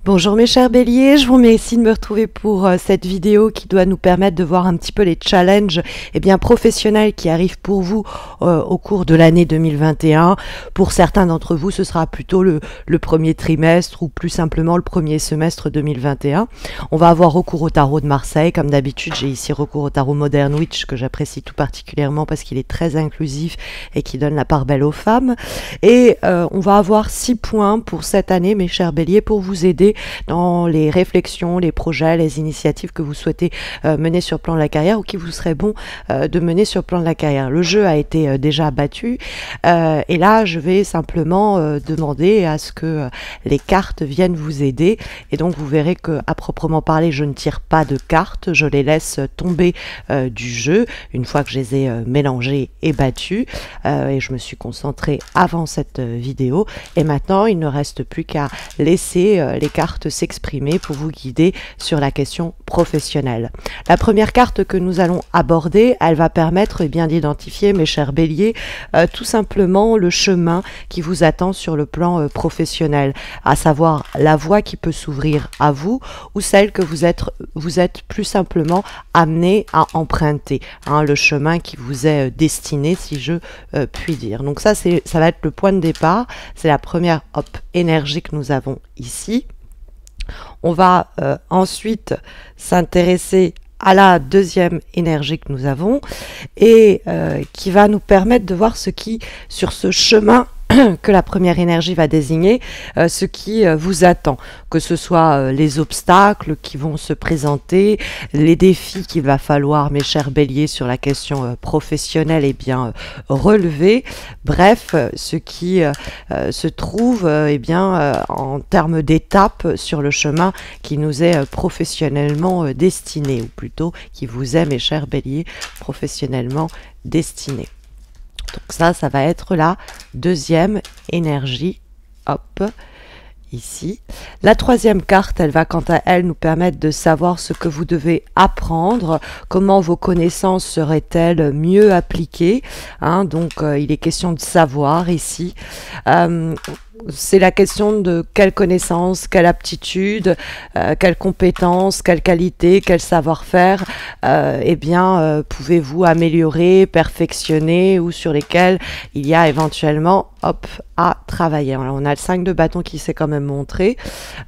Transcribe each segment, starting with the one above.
Bonjour mes chers béliers, je vous remercie de me retrouver pour cette vidéo qui doit nous permettre de voir un petit peu les challenges professionnels qui arrivent pour vous au cours de l'année 2021. Pour certains d'entre vous, ce sera plutôt le premier trimestre ou plus simplement le premier semestre 2021. On va avoir recours au tarot de Marseille. Comme d'habitude, j'ai ici recours au tarot Modern Witch que j'apprécie tout particulièrement parce qu'il est très inclusif et qui donne la part belle aux femmes. Et on va avoir 6 points pour cette année, mes chers béliers, pour vous aider dans les réflexions, les projets, les initiatives que vous souhaitez mener sur le plan de la carrière ou qui vous serait bon de mener sur le plan de la carrière. Le jeu a été déjà battu et là je vais simplement demander à ce que les cartes viennent vous aider, et donc vous verrez que à proprement parler je ne tire pas de cartes, je les laisse tomber du jeu une fois que je les ai mélangées et battues et je me suis concentrée avant cette vidéo, et maintenant il ne reste plus qu'à laisser les cartes s'exprimer pour vous guider sur la question professionnelle. La première carte que nous allons aborder, elle va permettre d'identifier, mes chers béliers, tout simplement le chemin qui vous attend sur le plan professionnel, à savoir la voie qui peut s'ouvrir à vous ou celle que vous êtes plus simplement amené à emprunter, le chemin qui vous est destiné, si je puis dire. Donc ça va être le point de départ, c'est la première énergie que nous avons ici. On va ensuite s'intéresser à la deuxième énergie que nous avons et qui va nous permettre de voir ce qui, sur ce chemin que la première énergie va désigner, ce qui vous attend, que ce soit les obstacles qui vont se présenter, les défis qu'il va falloir, mes chers béliers, sur la question professionnelle relever, bref, ce qui se trouve en termes d'étapes sur le chemin qui nous est professionnellement destiné, ou plutôt qui vous est, mes chers béliers, professionnellement destiné. Donc ça va être la deuxième énergie, ici. La troisième carte, elle va quant à elle nous permettre de savoir ce que vous devez apprendre, comment vos connaissances seraient-elles mieux appliquées, donc il est question de savoir ici. C'est la question de quelle connaissance, quelle aptitude, quelle compétence, quelle qualité, quel savoir-faire pouvez-vous améliorer, perfectionner, ou sur lesquels il y a éventuellement à travailler. Alors, on a le 5 de bâton qui s'est quand même montré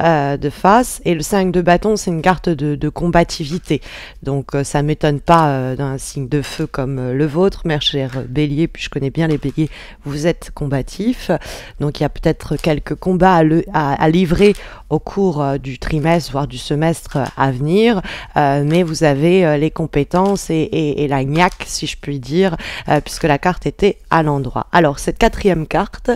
de face, et le 5 de bâton, c'est une carte de combativité, donc ça ne m'étonne pas d'un signe de feu comme le vôtre, mes chers béliers, puis je connais bien les béliers, vous êtes combatifs, donc il y a peut-être quelques combats à livrer au cours du trimestre, voire du semestre à venir, mais vous avez les compétences et la niaque, si je puis dire, puisque la carte était à l'endroit. Alors, cette quatrième carte,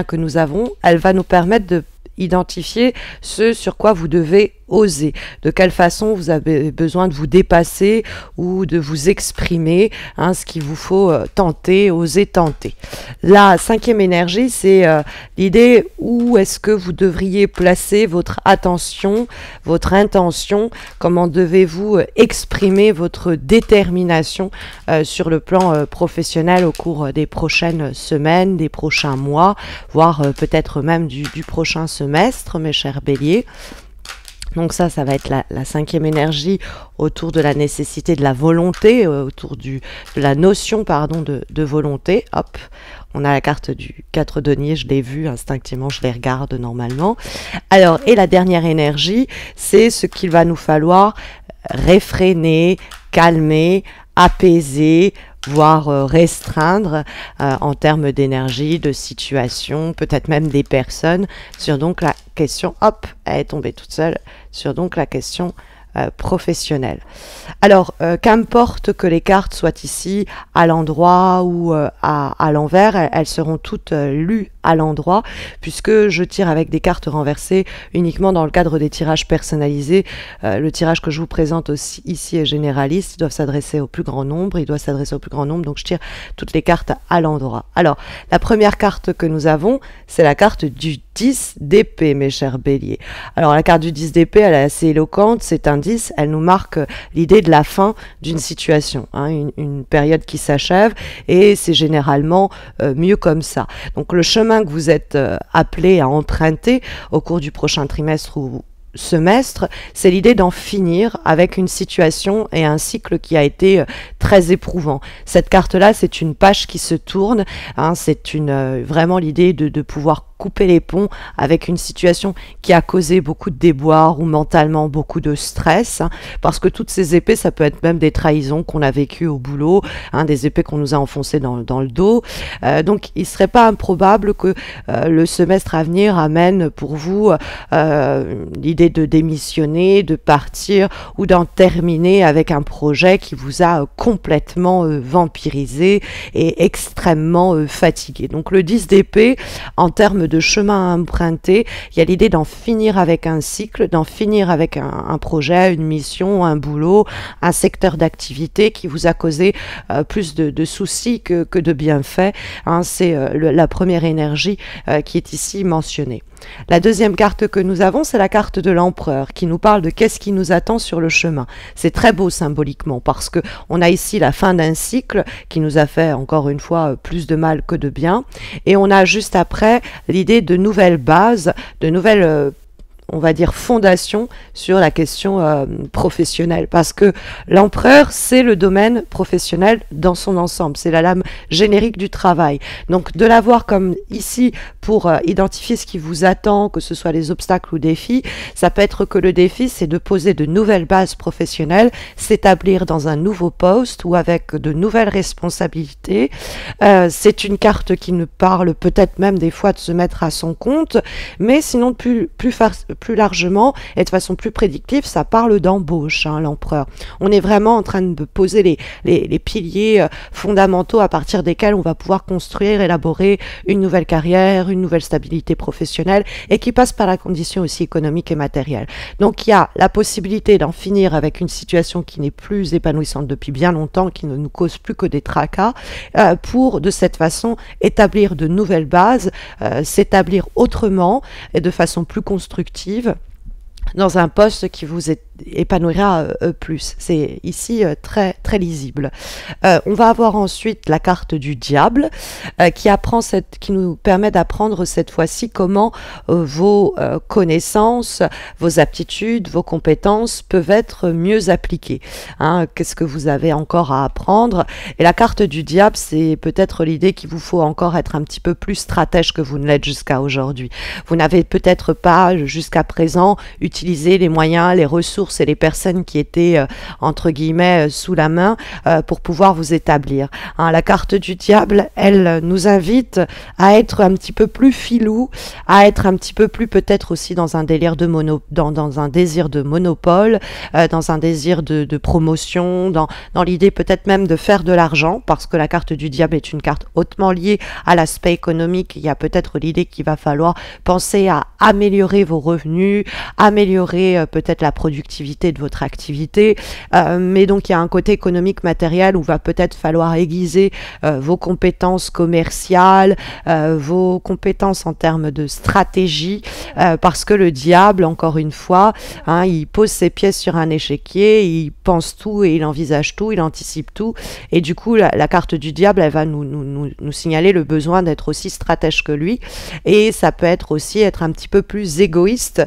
que nous avons, elle va nous permettre de identifier ce sur quoi vous devez oser, de quelle façon vous avez besoin de vous dépasser ou de vous exprimer, ce qu'il vous faut tenter, oser tenter. La cinquième énergie, c'est l'idée où est-ce que vous devriez placer votre attention, votre intention, comment devez-vous exprimer votre détermination sur le plan professionnel au cours des prochaines semaines, des prochains mois, voire peut-être même du prochain semestre, mes chers béliers. Donc ça va être la cinquième énergie autour de la nécessité de la volonté, autour de la notion de volonté. On a la carte du 4 denier, je l'ai vue instinctivement, je les regarde normalement. Alors, et la dernière énergie, c'est ce qu'il va nous falloir réfréner, calmer, apaiser, voire restreindre en termes d'énergie, de situation, peut-être même des personnes, sur donc la question, elle est tombée toute seule, sur donc la question professionnelle. Alors, qu'importe que les cartes soient ici à l'endroit ou à l'envers, elles seront toutes lues à l'endroit, puisque je tire avec des cartes renversées uniquement dans le cadre des tirages personnalisés. Le tirage que je vous présente aussi ici est généraliste, il doit s'adresser au plus grand nombre, donc je tire toutes les cartes à l'endroit. Alors, la première carte que nous avons, c'est la carte du 10 d'épée, mes chers béliers. Alors, la carte du 10 d'épée, elle est assez éloquente, c'est un 10, elle nous marque l'idée de la fin d'une situation, une période qui s'achève, et c'est généralement mieux comme ça. Donc, le chemin chemin que vous êtes appelé à emprunter au cours du prochain trimestre ou semestre, c'est l'idée d'en finir avec une situation et un cycle qui a été très éprouvant. Cette carte-là, c'est une page qui se tourne, hein, c'est vraiment l'idée de pouvoir couper les ponts avec une situation qui a causé beaucoup de déboires ou mentalement beaucoup de stress, hein, parce que toutes ces épées, ça peut être même des trahisons qu'on a vécues au boulot, hein, des épées qu'on nous a enfoncées dans le dos. Donc il ne serait pas improbable que le semestre à venir amène pour vous l'idée de démissionner, de partir ou d'en terminer avec un projet qui vous a complètement vampirisé et extrêmement fatigué. Donc le 10 d'épée, en termes de chemin à emprunter, il y a l'idée d'en finir avec un cycle, d'en finir avec un projet, une mission, un boulot, un secteur d'activité qui vous a causé plus de soucis que de bienfaits, hein. C'est la première énergie qui est ici mentionnée. La deuxième carte que nous avons, c'est la carte de l'empereur qui nous parle de qu'est-ce qui nous attend sur le chemin. C'est très beau symboliquement parce que on a ici la fin d'un cycle qui nous a fait encore une fois plus de mal que de bien, et on a juste après l'idée de nouvelles bases, de nouvelles on va dire fondation sur la question professionnelle, parce que l'empereur, c'est le domaine professionnel dans son ensemble, c'est la lame générique du travail. Donc de l'avoir comme ici pour identifier ce qui vous attend, que ce soit les obstacles ou défis, ça peut être que le défi, c'est de poser de nouvelles bases professionnelles, s'établir dans un nouveau poste ou avec de nouvelles responsabilités. C'est une carte qui nous parle peut-être même des fois de se mettre à son compte, mais sinon plus largement et de façon plus prédictive, ça parle d'embauche, hein, l'empereur. On est vraiment en train de poser les piliers fondamentaux à partir desquels on va pouvoir construire, élaborer une nouvelle carrière, une nouvelle stabilité professionnelle et qui passe par la condition aussi économique et matérielle. Donc il y a la possibilité d'en finir avec une situation qui n'est plus épanouissante depuis bien longtemps, qui ne nous cause plus que des tracas, pour de cette façon établir de nouvelles bases, s'établir autrement et de façon plus constructive dans un poste qui vous épanouira plus. C'est ici très lisible. On va avoir ensuite la carte du diable qui nous permet d'apprendre cette fois-ci comment vos connaissances, vos aptitudes, vos compétences peuvent être mieux appliquées. Hein, qu'est-ce que vous avez encore à apprendre? Et la carte du diable, c'est peut-être l'idée qu'il vous faut encore être un petit peu plus stratège que vous ne l'êtes jusqu'à aujourd'hui. Vous n'avez peut-être pas jusqu'à présent utilisé les moyens, les ressources et les personnes qui étaient entre guillemets sous la main pour pouvoir vous établir. Hein, la carte du diable, elle nous invite à être un petit peu plus filou, à être un petit peu plus peut-être aussi dans un délire de dans un désir de monopole, dans un désir de promotion, dans l'idée peut-être même de faire de l'argent, parce que la carte du diable est une carte hautement liée à l'aspect économique. Il y a peut-être l'idée qu'il va falloir penser à améliorer vos revenus, améliorer peut-être la productivité de votre activité, mais donc il y a un côté économique matériel où va peut-être falloir aiguiser vos compétences commerciales, vos compétences en termes de stratégie, parce que le diable, encore une fois, hein, il pose ses pièces sur un échiquier, il pense tout et il envisage tout, il anticipe tout, et du coup la carte du diable, elle va nous signaler le besoin d'être aussi stratège que lui, et ça peut être aussi être un petit peu plus égoïste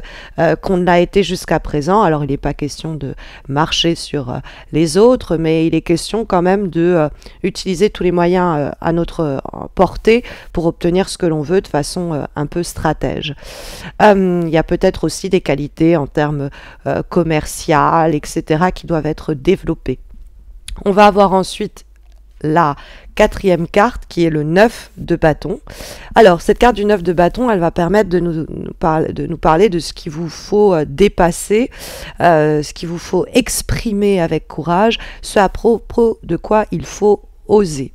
qu'on ne l'a été jusqu'à présent. Alors il n'est pas question de marcher sur les autres, mais il est question quand même de utiliser tous les moyens à notre portée pour obtenir ce que l'on veut de façon un peu stratège. Il y a peut-être aussi des qualités en termes commerciales, etc., qui doivent être développées. On va avoir ensuite la quatrième carte qui est le 9 de bâton. Alors cette carte du 9 de bâton, elle va permettre de nous parler de ce qu'il vous faut dépasser, ce qu'il vous faut exprimer avec courage, ce à propos de quoi il faut oser.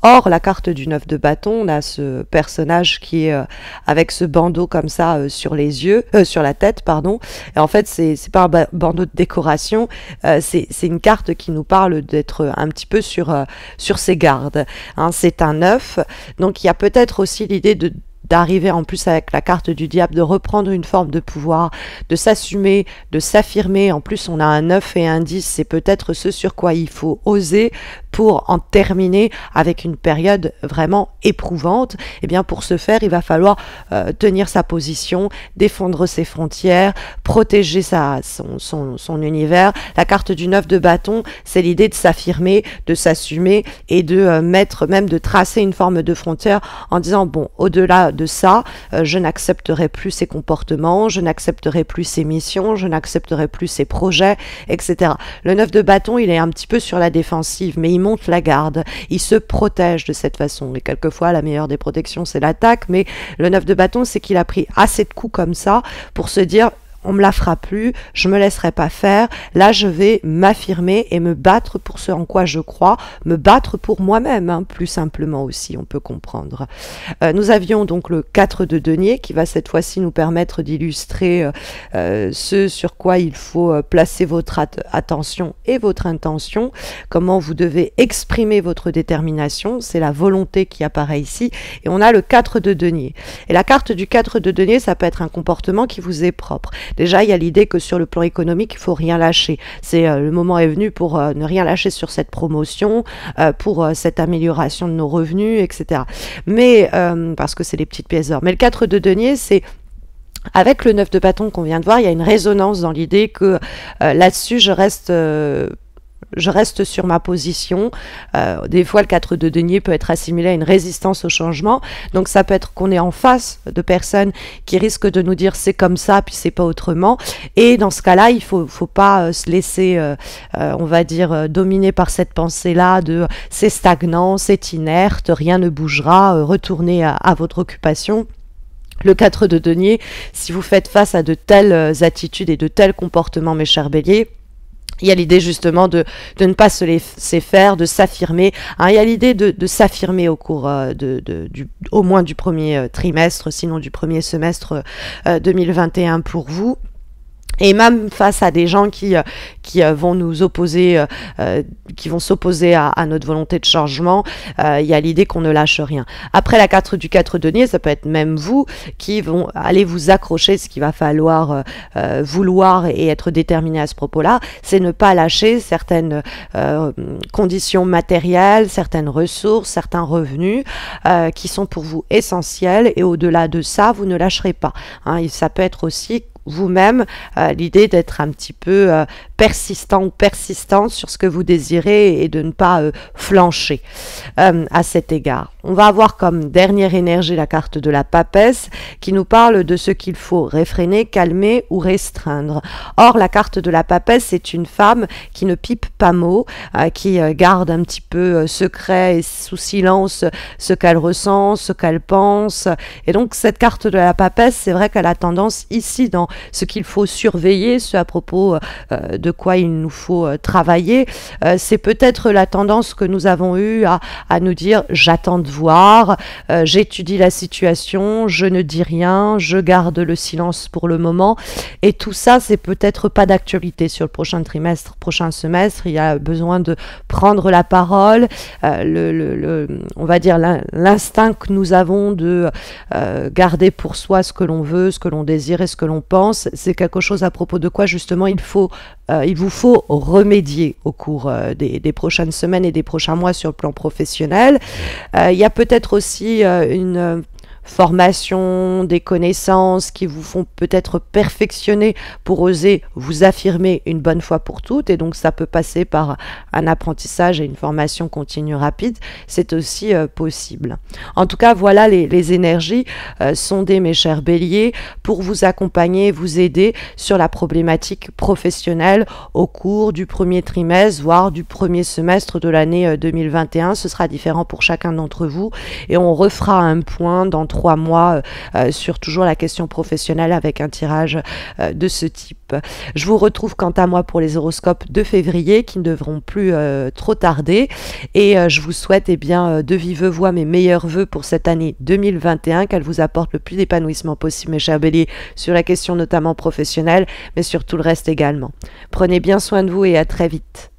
Or, la carte du 9 de bâton, on a ce personnage qui est avec ce bandeau comme ça sur les yeux, sur la tête, pardon. Et en fait, c'est pas un bandeau de décoration, c'est une carte qui nous parle d'être un petit peu sur ses gardes. Hein, c'est un 9, donc il y a peut-être aussi l'idée d'arriver en plus avec la carte du diable, de reprendre une forme de pouvoir, de s'assumer, de s'affirmer. En plus, on a un 9 et un 10, c'est peut-être ce sur quoi il faut oser pour en terminer avec une période vraiment éprouvante. Et bien pour ce faire, il va falloir tenir sa position, défendre ses frontières, protéger son univers. La carte du 9 de bâton, c'est l'idée de s'affirmer, de s'assumer et de mettre, même de tracer une forme de frontière en disant bon, au-delà de ça, je n'accepterai plus ces comportements, je n'accepterai plus ces missions, je n'accepterai plus ces projets, etc. Le 9 de bâton, il est un petit peu sur la défensive, mais il monte la garde, il se protège de cette façon. Et quelquefois, la meilleure des protections, c'est l'attaque, mais le 9 de bâton, c'est qu'il a pris assez de coups comme ça pour se dire on me la fera plus, je me laisserai pas faire, là je vais m'affirmer et me battre pour ce en quoi je crois, me battre pour moi-même, hein, plus simplement aussi, on peut comprendre. Nous avions donc le 4 de denier qui va cette fois-ci nous permettre d'illustrer ce sur quoi il faut placer votre attention et votre intention, comment vous devez exprimer votre détermination, c'est la volonté qui apparaît ici, et on a le 4 de denier. Et la carte du 4 de denier, ça peut être un comportement qui vous est propre. Déjà, il y a l'idée que sur le plan économique, il faut rien lâcher. C'est le moment est venu pour ne rien lâcher sur cette promotion, pour cette amélioration de nos revenus, etc. Mais, parce que c'est les petites pièces d'or. Mais le 4 de denier, c'est avec le 9 de bâton qu'on vient de voir, il y a une résonance dans l'idée que là-dessus, je reste sur ma position. Des fois, le 4 de denier peut être assimilé à une résistance au changement. Donc, ça peut être qu'on est en face de personnes qui risquent de nous dire c'est comme ça, puis c'est pas autrement. Et dans ce cas-là, il faut pas se laisser, on va dire, dominer par cette pensée-là de c'est stagnant, c'est inerte, rien ne bougera, retournez à votre occupation. Le 4 de denier, si vous faites face à de telles attitudes et de tels comportements, mes chers béliers, il y a l'idée justement de ne pas se laisser faire, de s'affirmer. Hein, il y a l'idée de s'affirmer au cours au moins du premier trimestre, sinon du premier semestre 2021 pour vous. Et même face à des gens qui vont nous opposer, qui vont s'opposer à notre volonté de changement, il y a l'idée qu'on ne lâche rien. Après la carte du 4 denier, ça peut être même vous qui vont aller vous accrocher. Ce qu'il va falloir vouloir et être déterminé à ce propos-là, c'est ne pas lâcher certaines conditions matérielles, certaines ressources, certains revenus qui sont pour vous essentiels. Et au-delà de ça, vous ne lâcherez pas. Hein, ça peut être aussi vous-même, l'idée d'être un petit peu persistant ou persistante sur ce que vous désirez et de ne pas flancher à cet égard. On va avoir comme dernière énergie la carte de la papesse qui nous parle de ce qu'il faut réfréner, calmer ou restreindre. Or, la carte de la papesse, c'est une femme qui ne pipe pas mot, qui garde un petit peu secret et sous silence ce qu'elle ressent, ce qu'elle pense. Et donc, cette carte de la papesse, c'est vrai qu'elle a tendance ici dans ce qu'il faut surveiller, ce à propos de quoi il nous faut travailler. C'est peut-être la tendance que nous avons eue à nous dire j'attends de voir, j'étudie la situation, je ne dis rien, je garde le silence pour le moment. Et tout ça, c'est peut-être pas d'actualité sur le prochain trimestre, prochain semestre. Il y a besoin de prendre la parole, on va dire l'instinct que nous avons de garder pour soi ce que l'on veut, ce que l'on désire et ce que l'on pense. C'est quelque chose à propos de quoi justement il vous faut remédier au cours des prochaines semaines et des prochains mois sur le plan professionnel. Il y a peut-être aussi une formation, des connaissances qui vous font peut-être perfectionner pour oser vous affirmer une bonne fois pour toutes, et donc ça peut passer par un apprentissage et une formation continue rapide, c'est aussi possible. En tout cas, voilà les énergies sondées, mes chers béliers, pour vous accompagner, vous aider sur la problématique professionnelle au cours du premier trimestre, voire du premier semestre de l'année 2021. Ce sera différent pour chacun d'entre vous, et on refera un point dans 3 mois sur toujours la question professionnelle avec un tirage de ce type. Je vous retrouve quant à moi pour les horoscopes de février qui ne devront plus trop tarder, et je vous souhaite de vive voix mes meilleurs vœux pour cette année 2021, qu'elle vous apporte le plus d'épanouissement possible, mes chers béliers, sur la question notamment professionnelle, mais sur tout le reste également. Prenez bien soin de vous et à très vite.